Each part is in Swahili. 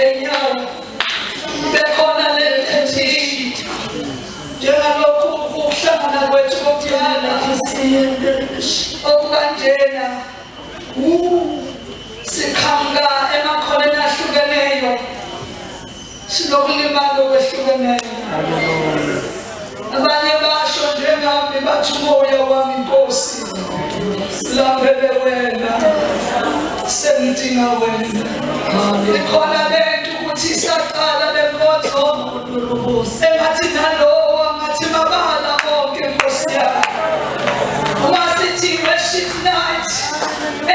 ngenyawo bekhona lentethini njengalokhu ukuhlangana kwethu kokuhlala okukanjena sikhanga emakholeni ahlukeneyo sinokulimala okwehlukeneyo abanye basho njengami bathi umoya wami Nkosi lambele wena sengidinga wena ikhona lento ukuthi saqala lenkonzo engathi nalowo ngathi mabala bonke Nkosi yami uma sithi worship night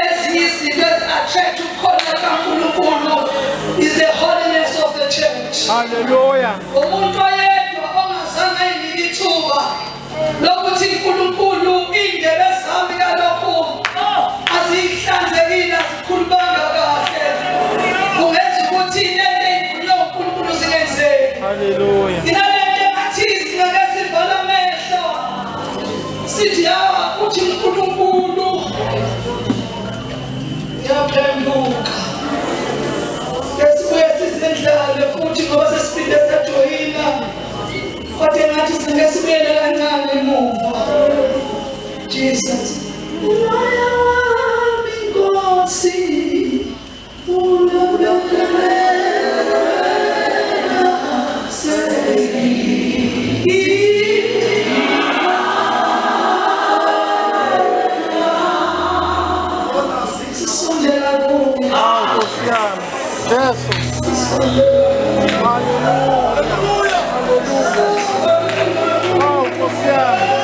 eziyizinto ezi-attract ukukhona kaNkulunkulu is the holiness of the church. Hallelujah. Umuntu oyedwa ongazange ayinike lokuthi uNkulunkulu indebe zami kalokhu azihlanzekile azikhulumanga kahle kungenza ukuthi lento eyikhulunywa uNkulunkulu zingenzeki. Hallelujah. Inalento engathizi ngeke sivala amehlo sithi yawa uthi uNkulunkulu yaphenduka esibuye sizendlale futhi ngoba sesiphinde sajoyina kodwa engathi singesibuyele kancane emuva. Jesus umoya wami Nkosi Hallelujah. Hallelujah. Oh,